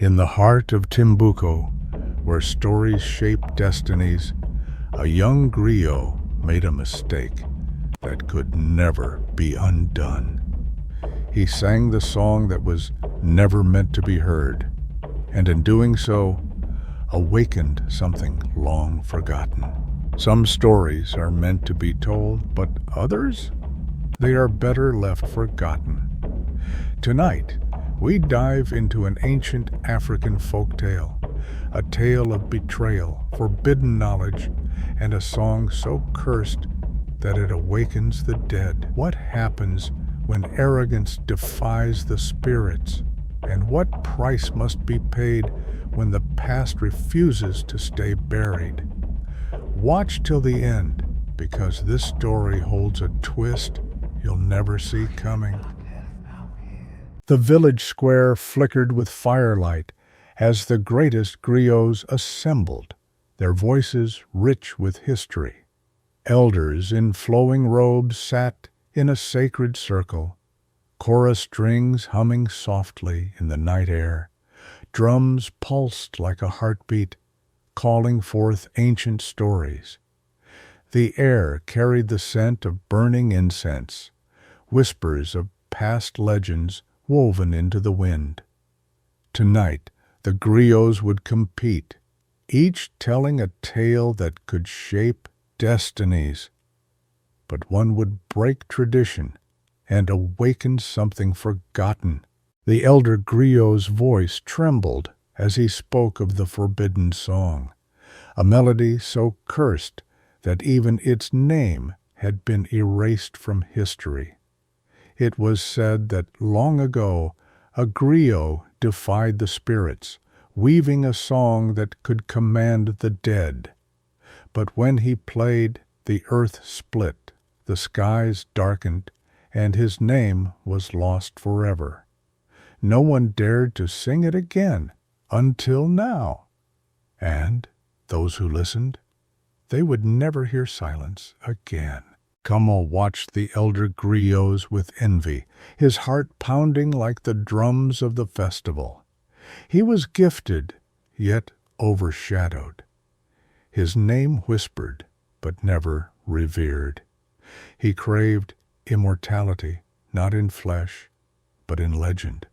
In the heart of Timbuktu, where stories shape destinies, a young griot made a mistake that could never be undone. He sang the song that was never meant to be heard, and in doing so, awakened something long forgotten. Some stories are meant to be told, but others, they are better left forgotten. Tonight, we dive into an ancient African folktale, a tale of betrayal, forbidden knowledge, and a song so cursed that it awakens the dead. What happens when arrogance defies the spirits? And what price must be paid when the past refuses to stay buried? Watch till the end, because this story holds a twist you'll never see coming. The village square flickered with firelight as the greatest griots assembled, their voices rich with history. Elders in flowing robes sat in a sacred circle, chorus strings humming softly in the night air. Drums pulsed like a heartbeat, calling forth ancient stories. The air carried the scent of burning incense, whispers of past legends woven into the wind. Tonight, the griots would compete, each telling a tale that could shape destinies. But one would break tradition and awaken something forgotten. The elder griot's voice trembled as he spoke of the forbidden song, a melody so cursed that even its name had been erased from history. It was said that long ago a griot defied the spirits, weaving a song that could command the dead. But when he played, the earth split, the skies darkened, and his name was lost forever. No one dared to sing it again until now. And those who listened, they would never hear silence again. Kamal watched the elder griots with envy, his heart pounding like the drums of the festival. He was gifted, yet overshadowed. His name whispered, but never revered. He craved immortality, not in flesh, but in legend.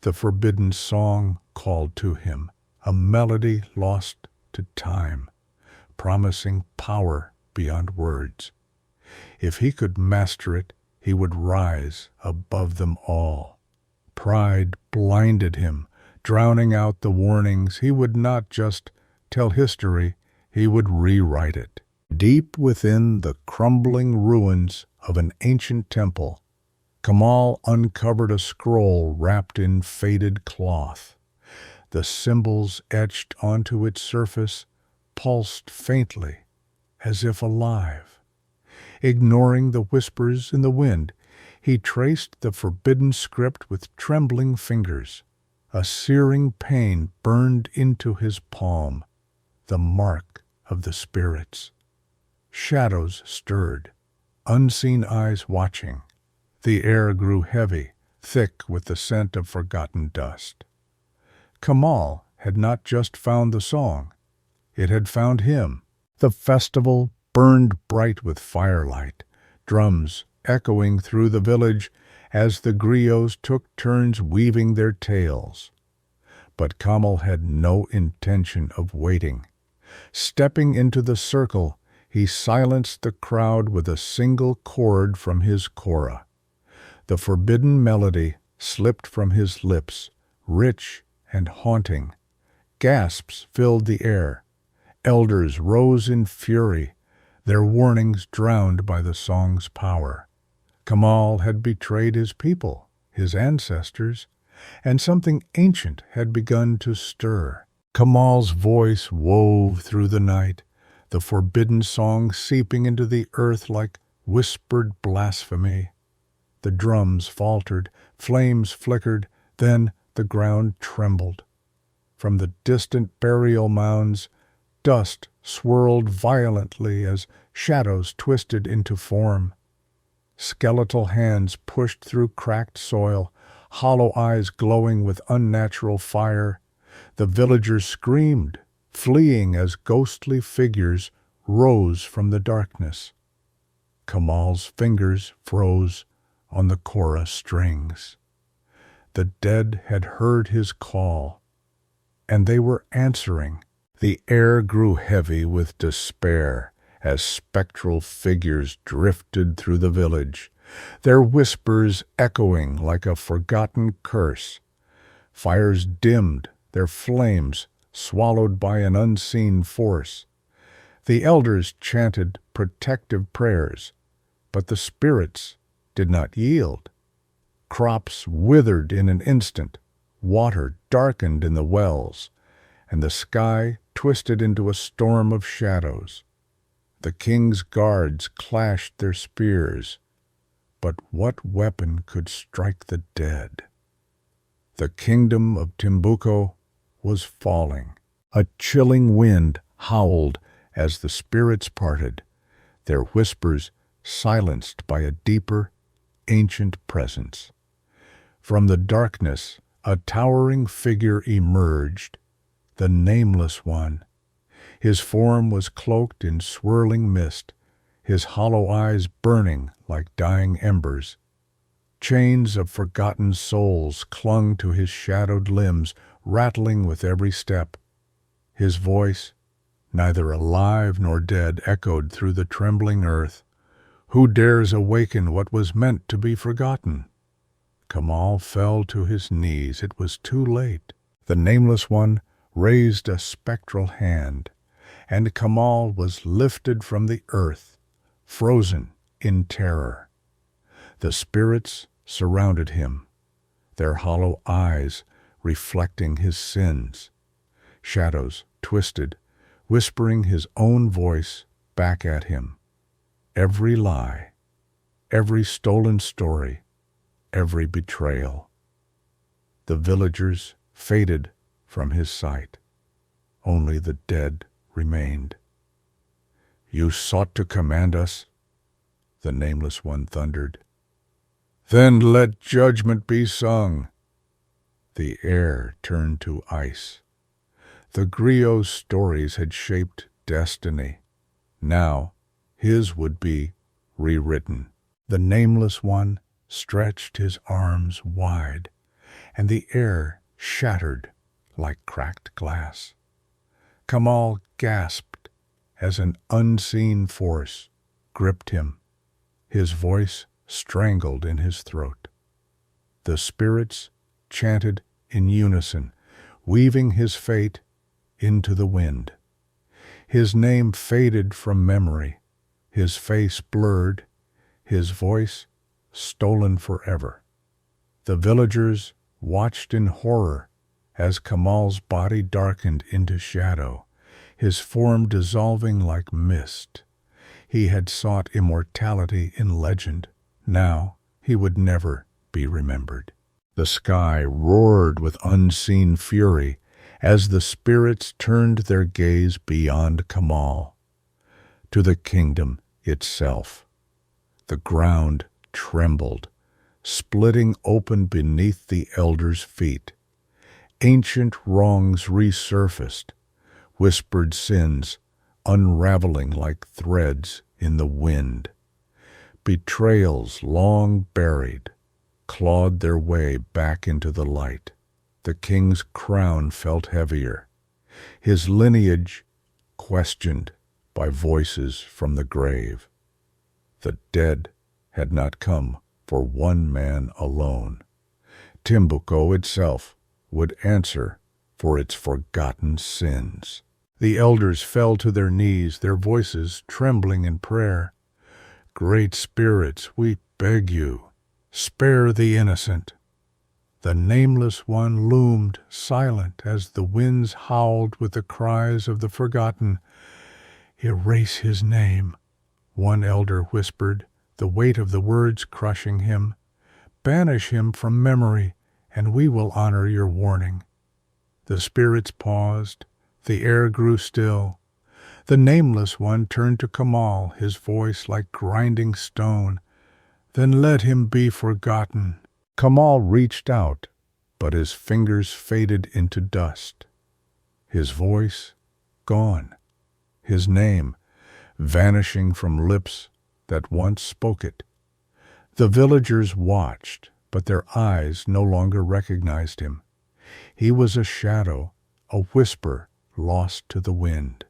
The forbidden song called to him, a melody lost to time, promising power beyond words. If he could master it, he would rise above them all. Pride blinded him, drowning out the warnings. He would not just tell history, he would rewrite it. Deep within the crumbling ruins of an ancient temple, Kamal uncovered a scroll wrapped in faded cloth. The symbols etched onto its surface pulsed faintly, as if alive. Ignoring the whispers in the wind, he traced the forbidden script with trembling fingers. A searing pain burned into his palm, the mark of the spirits. Shadows stirred, unseen eyes watching. The air grew heavy, thick with the scent of forgotten dust. Kamal had not just found the song, it had found him. The festival burned bright with firelight, drums echoing through the village as the griots took turns weaving their tales. But Kamal had no intention of waiting. Stepping into the circle, he silenced the crowd with a single chord from his kora. The forbidden melody slipped from his lips, rich and haunting. Gasps filled the air. Elders rose in fury, their warnings drowned by the song's power. Kamal had betrayed his people, his ancestors, and something ancient had begun to stir. Kamal's voice wove through the night, the forbidden song seeping into the earth like whispered blasphemy. The drums faltered, flames flickered, then the ground trembled. From the distant burial mounds, dust swirled violently as shadows twisted into form. Skeletal hands pushed through cracked soil, hollow eyes glowing with unnatural fire. The villagers screamed, fleeing as ghostly figures rose from the darkness. Kamal's fingers froze on the kora strings. The dead had heard his call, and they were answering. The air grew heavy with despair as spectral figures drifted through the village, their whispers echoing like a forgotten curse. Fires dimmed, their flames swallowed by an unseen force. The elders chanted protective prayers, but the spirits did not yield. Crops withered in an instant, water darkened in the wells, and the sky twisted into a storm of shadows. The king's guards clashed their spears, but what weapon could strike the dead? The kingdom of Timbuktu was falling. A chilling wind howled as the spirits parted, their whispers silenced by a deeper, ancient presence. From the darkness, a towering figure emerged, the Nameless One. His form was cloaked in swirling mist, his hollow eyes burning like dying embers. Chains of forgotten souls clung to his shadowed limbs, rattling with every step. His voice, neither alive nor dead, echoed through the trembling earth. Who dares awaken what was meant to be forgotten? Kamal fell to his knees. It was too late. The Nameless One raised a spectral hand, and Kamal was lifted from the earth, frozen in terror. The spirits surrounded him, their hollow eyes reflecting his sins. Shadows twisted, whispering his own voice back at him. Every lie, every stolen story, every betrayal. The villagers faded from his sight. Only the dead remained. You sought to command us, the Nameless One thundered. Then let judgment be sung. The air turned to ice. The Griot's stories had shaped destiny. Now his would be rewritten. The Nameless One stretched his arms wide, and the air shattered like cracked glass. Kamal gasped as an unseen force gripped him, his voice strangled in his throat. The spirits chanted in unison, weaving his fate into the wind. His name faded from memory, his face blurred, his voice stolen forever. The villagers watched in horror as Kamal's body darkened into shadow, his form dissolving like mist. He had sought immortality in legend. Now he would never be remembered. The sky roared with unseen fury as the spirits turned their gaze beyond Kamal to the kingdom itself. The ground trembled, splitting open beneath the elders' feet. Ancient wrongs resurfaced, whispered sins unraveling like threads in the wind. Betrayals long buried clawed their way back into the light. The king's crown felt heavier, his lineage questioned by voices from the grave. The dead had not come for one man alone. Timbuktu itself would answer for its forgotten sins. The elders fell to their knees, their voices trembling in prayer. Great spirits, we beg you, spare the innocent. The Nameless One loomed silent as the winds howled with the cries of the forgotten. Erase his name, one elder whispered, the weight of the words crushing him. Banish him from memory, and we will honor your warning. The spirits paused. The air grew still. The Nameless One turned to Kamal, his voice like grinding stone. Then let him be forgotten. Kamal reached out, but his fingers faded into dust. his voice gone, his name vanishing from lips that once spoke it. The villagers watched, but their eyes no longer recognized him. He was a shadow, a whisper lost to the wind.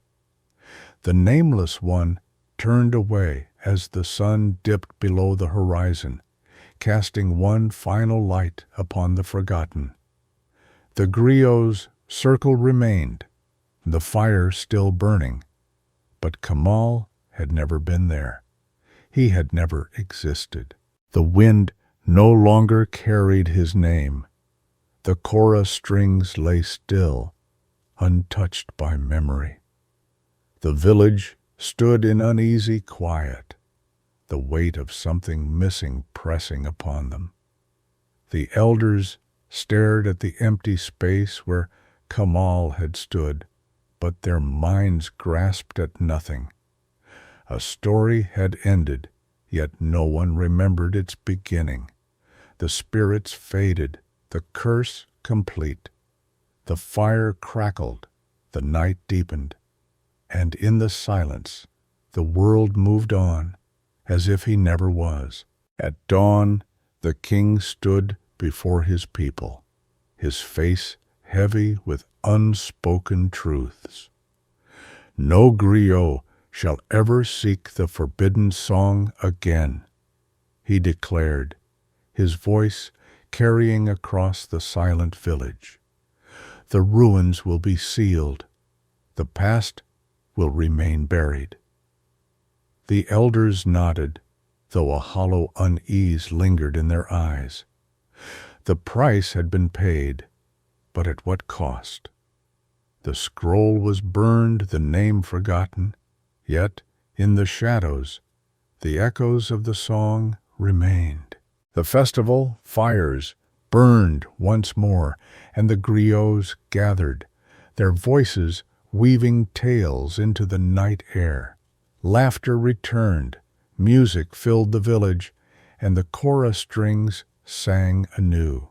The Nameless One turned away as the sun dipped below the horizon, casting one final light upon the forgotten. The Griot's circle remained, the fire still burning, but Kamal had never been there. He had never existed. The wind no longer carried his name. The kora strings lay still, untouched by memory. The village stood in uneasy quiet, the weight of something missing pressing upon them. The elders stared at the empty space where Kamal had stood, but their minds grasped at nothing. A story had ended, yet no one remembered its beginning. The spirits faded, the curse complete. The fire crackled, the night deepened, and in the silence the world moved on as if he never was. At dawn the king stood before his people, his face heavy with unspoken truths. No griot shall ever seek the forbidden song again, he declared, his voice carrying across the silent village. The ruins will be sealed. The past will remain buried. The elders nodded, though a hollow unease lingered in their eyes. The price had been paid, but at what cost? The scroll was burned, the name forgotten, yet in the shadows the echoes of the song remained. The festival fires burned once more, and the griots gathered, their voices weaving tales into the night air. Laughter returned, music filled the village, and the kora strings sang anew.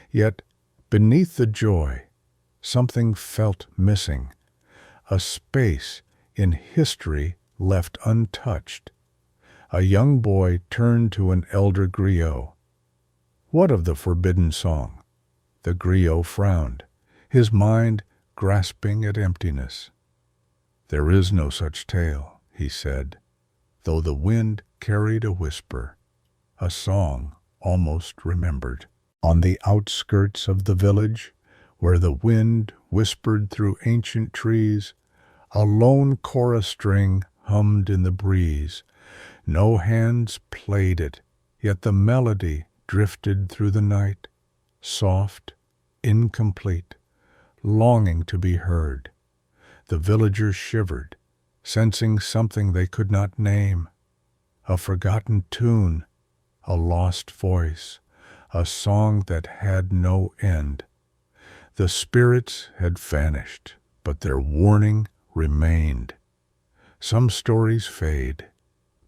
Yet beneath the joy, something felt missing, a space in history left untouched. A young boy turned to an elder griot. "What of the forbidden song?" The griot frowned, his mind grasping at emptiness. "There is no such tale," he said, though the wind carried a whisper, a song almost remembered. On the outskirts of the village, where the wind whispered through ancient trees, a lone kora string hummed in the breeze. No hands played it, yet the melody drifted through the night, soft, incomplete, longing to be heard. The villagers shivered, sensing something they could not name, a forgotten tune, a lost voice, a song that had no end. The spirits had vanished, but their warning remained. Some stories fade,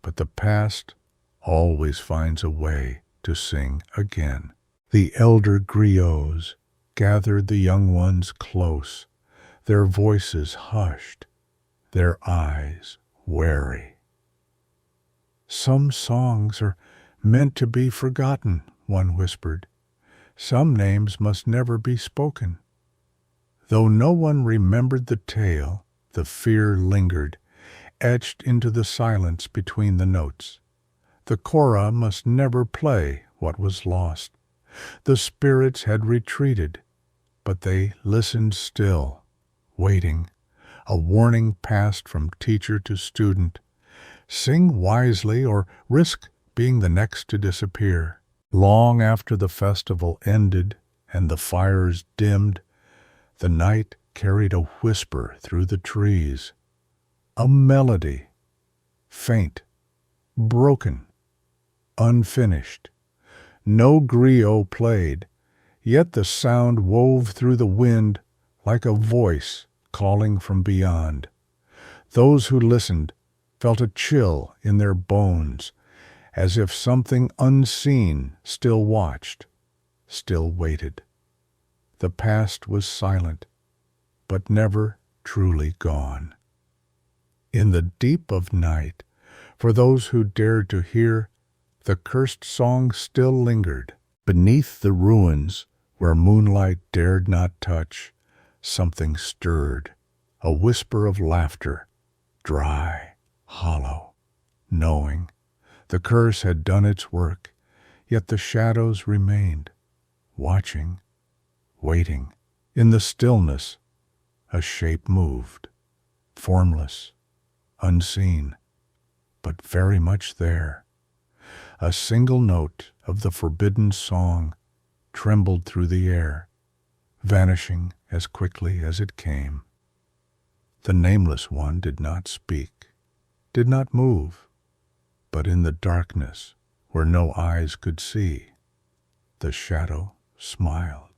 but the past always finds a way to sing again. The elder griots gathered the young ones close, their voices hushed, their eyes wary. "Some songs are meant to be forgotten," one whispered. "Some names must never be spoken." Though no one remembered the tale, the fear lingered, etched into the silence between the notes. The kora must never play what was lost. The spirits had retreated, but they listened still, waiting, a warning passed from teacher to student. Sing wisely or risk being the next to disappear. Long after the festival ended and the fires dimmed, the night carried a whisper through the trees, a melody, faint, broken, unfinished. No griot played, yet the sound wove through the wind like a voice calling from beyond. Those who listened felt a chill in their bones, as if something unseen still watched, still waited. The past was silent, but never truly gone. In the deep of night, for those who dared to hear, the cursed song still lingered. Beneath the ruins, where moonlight dared not touch, something stirred, a whisper of laughter, dry, hollow, knowing the curse had done its work, yet the shadows remained, watching, waiting. In the stillness, a shape moved, formless, unseen, but very much there. A single note of the forbidden song trembled through the air, vanishing as quickly as it came. The Nameless One did not speak, did not move, but in the darkness, where no eyes could see, the shadow smiled.